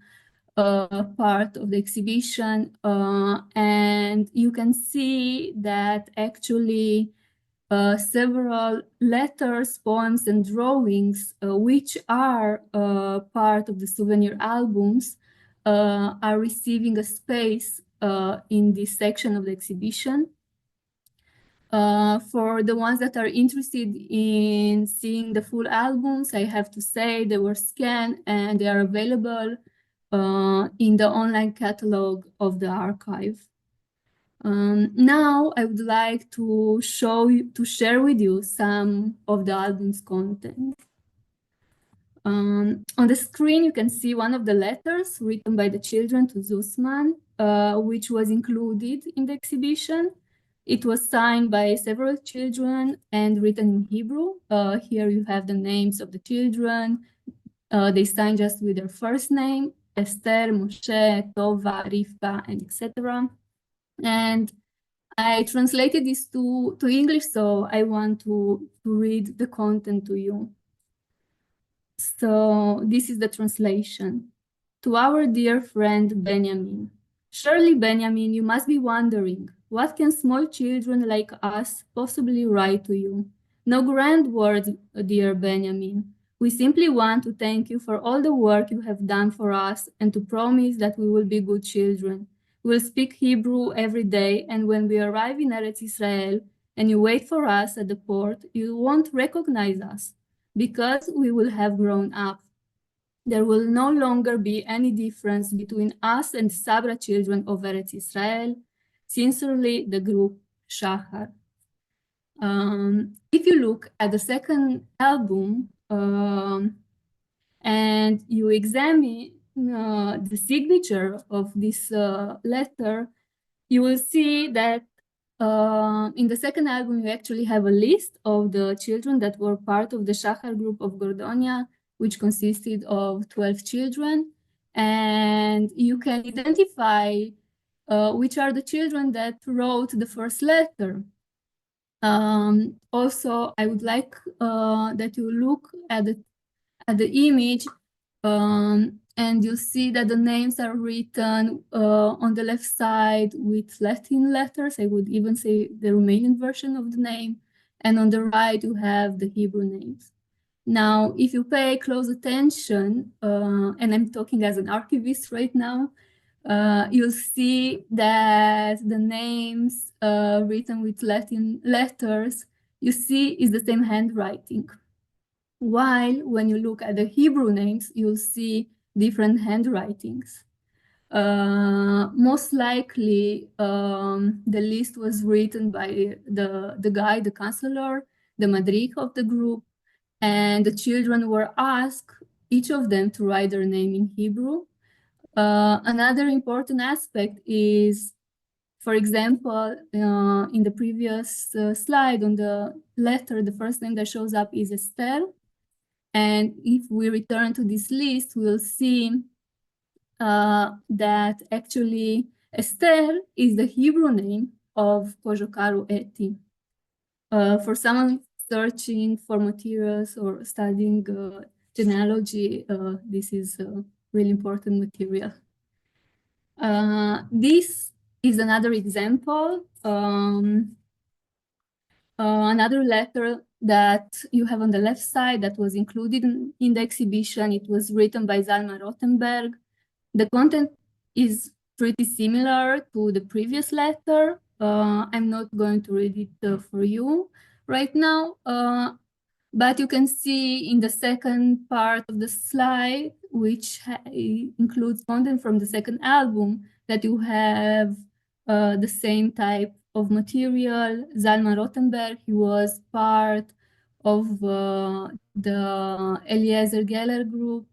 part of the exhibition. And you can see that actually several letters, poems, and drawings, which are part of the souvenir albums, are receiving a space in this section of the exhibition. For the ones that are interested in seeing the full albums, I have to say they were scanned and they are available in the online catalog of the archive. Now I would like to share with you some of the album's content. On the screen, you can see one of the letters written by the children to Zussman, which was included in the exhibition. It was signed by several children and written in Hebrew. Here you have the names of the children. They signed just with their first name, Esther, Moshe, Tova, Rivka, and etc. And I translated this to English, so I want to read the content to you. So this is the translation. To our dear friend Benjamin. Surely, Benjamin, you must be wondering, what can small children like us possibly write to you? No grand words, dear Benjamin. We simply want to thank you for all the work you have done for us and to promise that we will be good children. We'll speak Hebrew every day, and when we arrive in Eretz Israel and you wait for us at the port, you won't recognize us because we will have grown up. There will no longer be any difference between us and the Sabra children of Eretz Israel. Sincerely, the group Shahar. If you look at the second album and you examine the signature of this letter, you will see that in the second album, you actually have a list of the children that were part of the Shahar group of Gordonia, which consisted of 12 children. And you can identify which are the children that wrote the first letter. Also, I would like that you look at the image and you'll see that the names are written on the left side with Latin letters. I would even say the Romanian version of the name. And on the right, you have the Hebrew names. Now, if you pay close attention, and I'm talking as an archivist right now, you'll see that the names written with Latin letters, you see is the same handwriting. While when you look at the Hebrew names, you'll see different handwritings. Most likely, the list was written by the guy, the counselor, the madrich of the group, and the children were asked, each of them, to write their name in Hebrew. Another important aspect is, for example, in the previous slide on the letter, the first name that shows up is Esther. And if we return to this list, we'll see that actually Esther is the Hebrew name of Kojokaru Eti. For someone searching for materials or studying genealogy, this is really important material. This is another example. Another letter that you have on the left side that was included in the exhibition. It was written by Zalman Rothenberg. The content is pretty similar to the previous letter. I'm not going to read it for you right now, but you can see in the second part of the slide, which includes content from the second album, that you have the same type of material. Zalman Rothenberg, he was part of the Eliezer Geller group.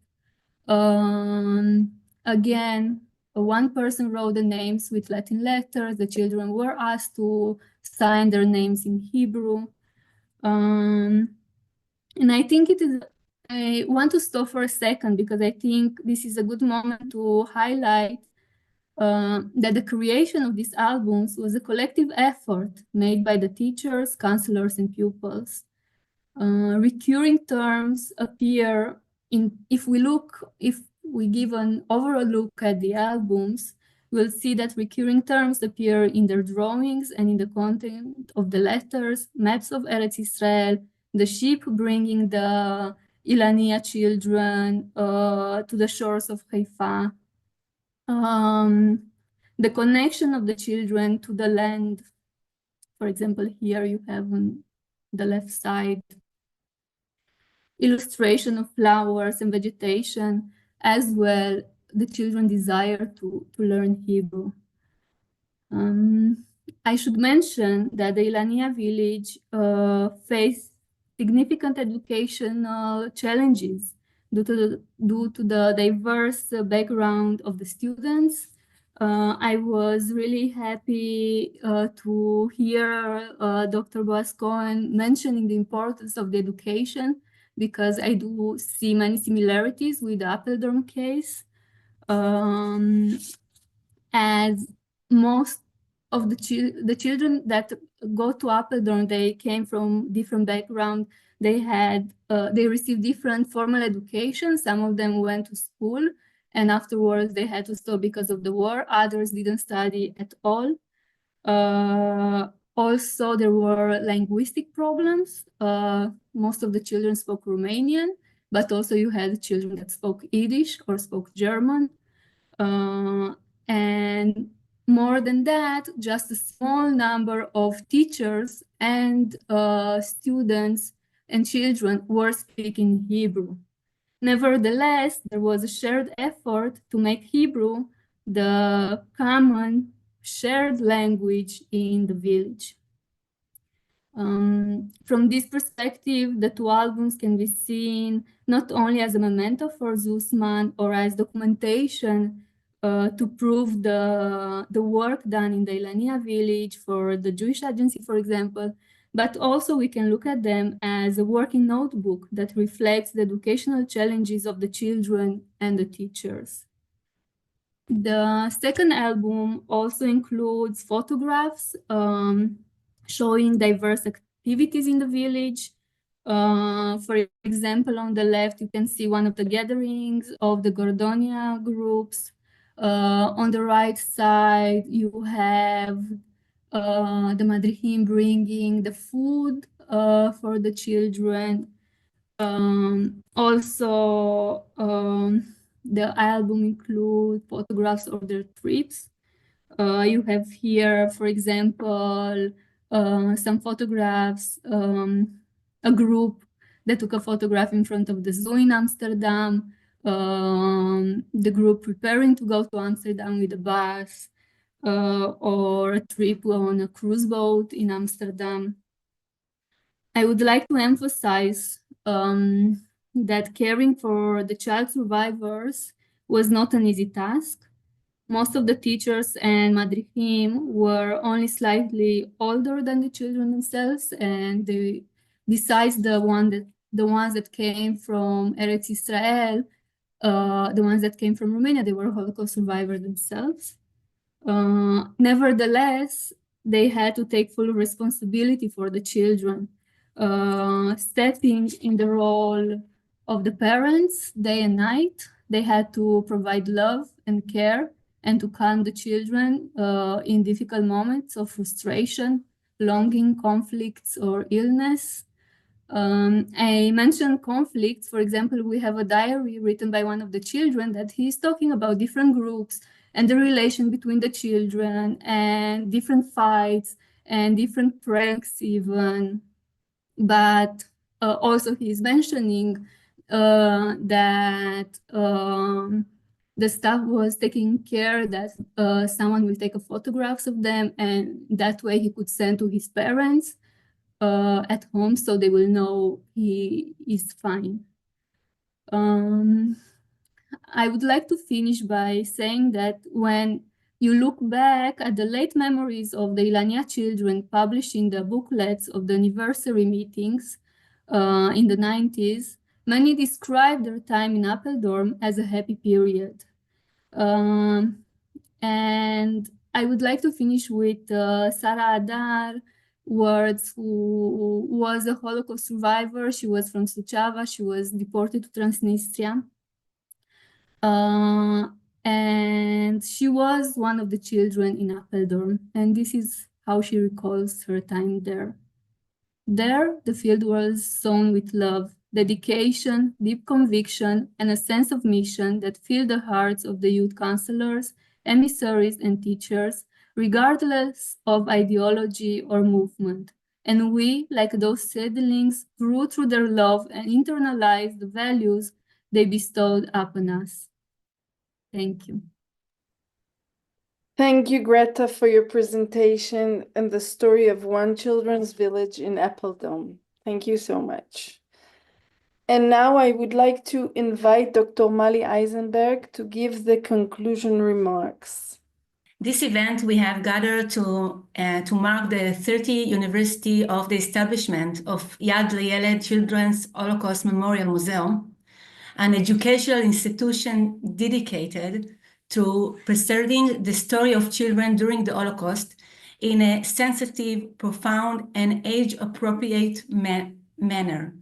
Again, one person wrote the names with Latin letters. The children were asked to sign their names in Hebrew. And I think I want to stop for a second because I think this is a good moment to highlight that the creation of these albums was a collective effort made by the teachers, counselors, and pupils. Recurring terms appear if we give an overall look at the albums, we'll see that recurring terms appear in their drawings and in the content of the letters, maps of Eretz Israel, the ship bringing the Ilania children to the shores of Haifa, the connection of the children to the land. For example, here you have on the left side illustration of flowers and vegetation, as well the children desire to learn Hebrew. I should mention that the Ilania village faced significant educational challenges due to the diverse background of the students. I was really happy to hear Dr. Boaz Cohen mentioning the importance of the education, because I do see many similarities with the Apeldoorn case. As most of the children that go to Apeldoorn, they came from different backgrounds. They received different formal education. Some of them went to school, and afterwards they had to stop because of the war. Others didn't study at all. Also, there were linguistic problems. Most of the children spoke Romanian, but also you had children that spoke Yiddish or spoke German. And more than that, just a small number of teachers and students and children were speaking Hebrew. Nevertheless, there was a shared effort to make Hebrew the common shared language in the village. From this perspective, the two albums can be seen not only as a memento for Zussman or as documentation to prove the work done in the Ilania village for the Jewish Agency, for example, but also we can look at them as a working notebook that reflects the educational challenges of the children and the teachers. The second album also includes photographs showing diverse activities in the village. For example, on the left, you can see one of the gatherings of the Gordonia groups. On the right side, you have the Madrihim bringing the food for the children. Also, the album includes photographs of their trips. You have here, for example, some photographs, a group that took a photograph in front of the zoo in Amsterdam, the group preparing to go to Amsterdam with a bus, or a trip on a cruise boat in Amsterdam. I would like to emphasize that caring for the child survivors was not an easy task. Most of the teachers and madrichim were only slightly older than the children themselves, and besides the ones that came from Eretz Israel, the ones that came from Romania, they were Holocaust survivors themselves. Nevertheless, they had to take full responsibility for the children, stepping in the role of the parents day and night. They had to provide love and care and to calm the children in difficult moments of frustration, longing, conflicts, or illness. I mentioned conflicts. For example, we have a diary written by one of the children that he's talking about different groups and the relation between the children and different fights and different pranks even. But also he's mentioning that the staff was taking care that someone will take a photographs of them, and that way he could send to his parents at home so they will know he is fine. I would like to finish by saying that when you look back at the late memories of the Ilania children published in the booklets of the anniversary meetings in the 90s, many describe their time in Apeldoorn as a happy period. And I would like to finish with Sarah Adar words, who was a Holocaust survivor. She was from Suceava. She was deported to Transnistria. And she was one of the children in Apeldoorn, and this is how she recalls her time there. There, the field was sown with love, dedication, deep conviction, and a sense of mission that filled the hearts of the youth counselors, emissaries, and teachers, regardless of ideology or movement. And we, like those seedlings, grew through their love and internalized the values they bestowed upon us. Thank you. Thank you, Greta, for your presentation and the story of one children's village in Apeldoorn. Thank you so much. And now I would like to invite Dr. Mali Eisenberg to give the conclusion remarks. This event we have gathered to mark the 30th anniversary of the establishment of Yad LaYeled Children's Holocaust Memorial Museum, an educational institution dedicated to preserving the story of children during the Holocaust in a sensitive, profound, and age-appropriate manner.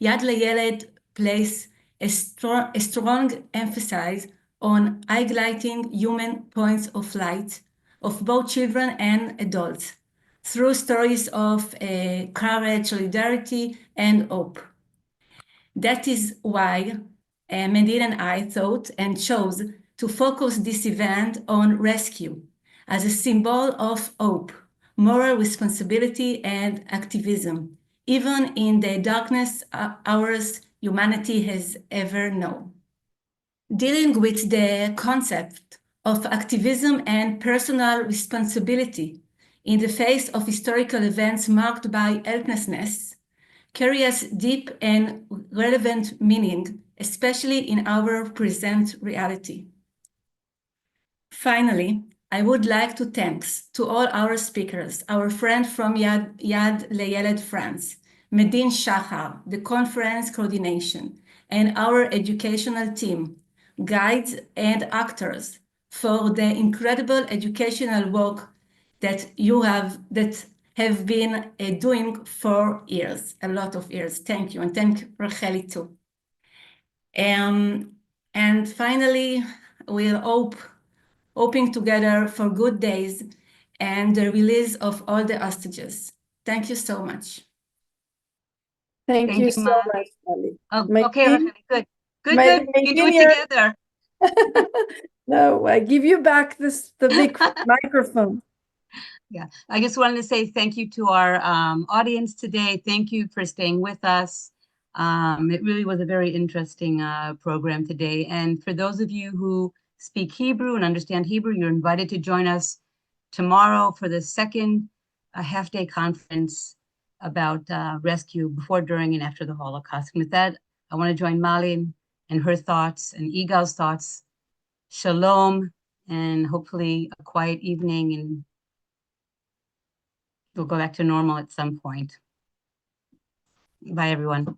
Yad LaYeled places a strong emphasis on highlighting human points of light of both children and adults through stories of courage, solidarity, and hope. That is why Medina and I thought and chose to focus this event on rescue as a symbol of hope, moral responsibility, and activism, even in the darkest hours humanity has ever known. Dealing with the concept of activism and personal responsibility in the face of historical events marked by helplessness carries deep and relevant meaning, especially in our present reality. Finally, I would like to thank to all our speakers, our friend from Yad LaYeled France, Medin Shachar, the conference coordination, and our educational team, guides and actors, for the incredible educational work that you have been doing for years, a lot of years. Thank you, and thank Racheli too. And finally, we're hoping together for good days and the release of all the hostages. Thank you so much. Thank you so Mali. much, Mali. Okay, Racheli, good. Good. Maybe You do it together. No, I give you back the big microphone. Yeah, I just wanted to say thank you to our audience today. Thank you for staying with us. It really was a very interesting program today. And for those of you who speak Hebrew and understand Hebrew, you're invited to join us tomorrow for the second half-day conference about rescue before, during, and after the Holocaust. And with that, I want to join Mali and her thoughts and Igal's thoughts. Shalom, and hopefully a quiet evening, and we'll go back to normal at some point. Bye, everyone.